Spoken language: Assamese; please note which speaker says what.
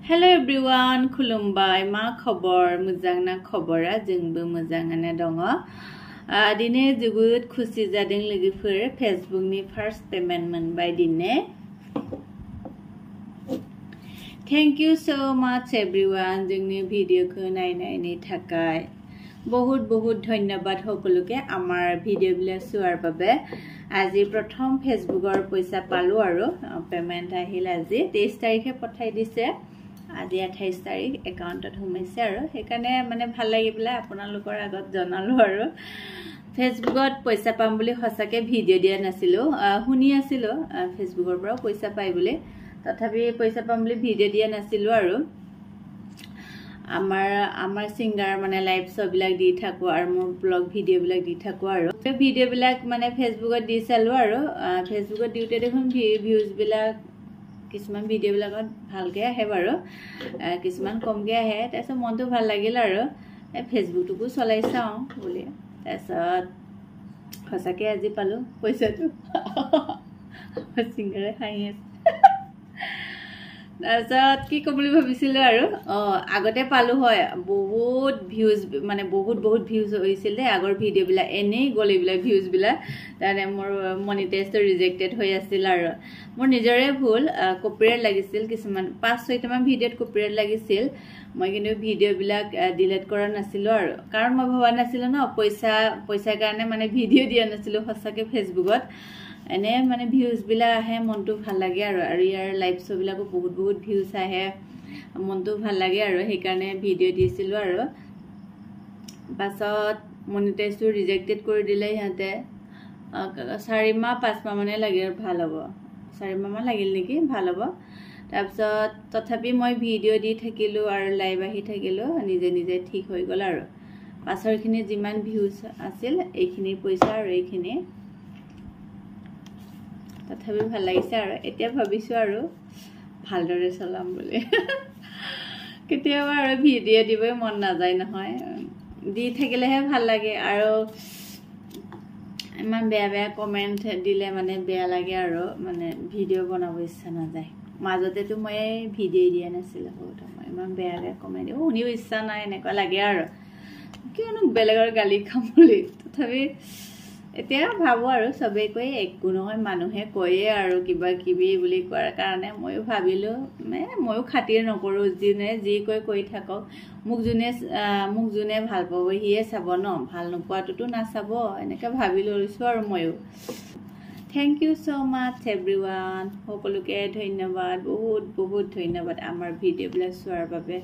Speaker 1: Hello everyone, khulumbai ma khobor mujang na khobora jengbo mujang ana dongo. Dine jubut khusi jading logifur Facebook ni first payment monbai dine. Thank you so much everyone jengni video ko nai ni thakai. বহুত ধন্যবাদ সকলোকে আমাৰ ভিডিও বিলাক চোৱাৰ বাবে আজি প্ৰথম ফেসবুকৰ পইচা পালো আৰু পেমেন্ট আহিল আজি 23 তাৰিখে পঠাই দিছে আজি 28 তাৰিখ একাউণ্টত সোমাইছে আৰু সেইকাৰণে মানে ভাল লাগিবলা আপোনালোকৰ আগত জনালো আৰু ফেসবুকত পইচা পাম বুলি হসাকে ভিডিও দিয়া নাছিলো শুনি আছিলো ফেসবুকৰ পৰা পইচা পাই বুলি তথাপি পইচা পাম বুলি ভিডিও দিয়া নাছিলো আৰু আমাৰ সিঙ্গাৰ মানে লাইভ শো বিলাক দি থাকো আৰু মোৰ ব্লগ ভিডিও বিলাক দি থাকো আৰু ভিডিও বিলাক মানে ফেসবুকত দি চালো আৰু ফেসবুকত দিউতে দেখোন ভিউজ বিলাক কিছুমান ভিডিও বিলাকত ভালকে আহে বাৰু কিছুমান কমকে আহে তাৰছত মনটো ভাল লাগিল আৰু ফেসবুকটো চলাই চাও বুলি তাৰছত হসাকে আজি পালো পইচাটো সিঙ্গাৰে খাই আছে তাৰছত কি কবলি ভাবিছিলো আৰু আগতে পালো হয় বহুত ভিউজ মানে বহুত ভিউজ হৈছিল দে আগৰ ভিডিও বিলাক এনেই গলে বিলাক ভিউজ বিলাক তাৰে মোৰ মনিটাইজটো ৰিজেক্টেড হৈ আছিল আৰু মোৰ নিজৰে ভুল কপিৰাইট লাগিছিল কিছুমান 5-6 টা ভিডিওত কপিৰাইট লাগিছিল মই কিন্তু ভিডিও বিলাক ডিলিট কৰা নাছিলো আৰু কাৰণ মই ভাবা নাছিলো ন পইচা কাৰণে মানে ভিডিও দিয়া নাছিলো হসাকে ফেসবুকত এনে মানে ভিউজ বিলা আহে মনটো ভাল লাগে আৰু ইয়াৰ লাইভ শো বিলাকো বহুত ভিউজ আহে মনটো ভাল লাগে আৰু সেইকাৰণে ভিডিও দিছিলো আৰু পাছত মনিটাইজটো ৰিজেক্টেড কৰি দিলে ইহাতে 4 মাহ 5 মাহ মানে লাগে ভাল হ'ব 4 মাহ মান লাগিল নেকি ভাল হ'ব তাৰপিছত তথাপি মই ভিডিও দি থাকিলো আৰু লাইভ আহি থাকিলো নিজে ঠিক হৈ গল আৰু পাছৰখিনি যিমান ভিউজ আছিল এইখিনি পইচা আৰু এইখিনি তথাপি ভাল লাগিছে আৰু এতিয়া ভাবিছো আৰু ভালদৰে চলাম বুলি কেতিয়াবা আৰু ভিডিও দিবই মন নাযায় নহয় দি থাকিলেহে ভাল লাগে আৰু ইমান বেয়া কমেন্ট দিলে মানে বেয়া লাগে আৰু মানে ভিডিও বনাব ইচ্ছা নাযায় মাজতেতো মই ভিডিও দিয়া নাছিল বহুত মই ইমান বেয়া কমেন্ট শুনিও ইচ্ছা নাই এনেকুৱা লাগে আৰু কিয়নো বেলেগৰ গালি খাম বুলি তথাপি এতিয়া ভাবো আৰু সবে কই একো নহয় মানুহে কয়ে আৰু কিবা কিবি বুলি কোৱাৰ কাৰণে ময়ো ভাবিলো ময়ো খাতিৰ নকৰো জিনে যি কৈ থাকক মোক জুনে ভাল পাব হিয়ে চাব ন ভাল নোপোৱাটোতো নাচাব এনেকা ভাবি লৈছো আৰু ময়ো থ্যাংক ইউ সো মাচ এভৰিৱান সকলোকে ধন্যবাদ বহুত ধন্যবাদ আমাৰ ভিডিও বিলাক চোৱাৰ বাবে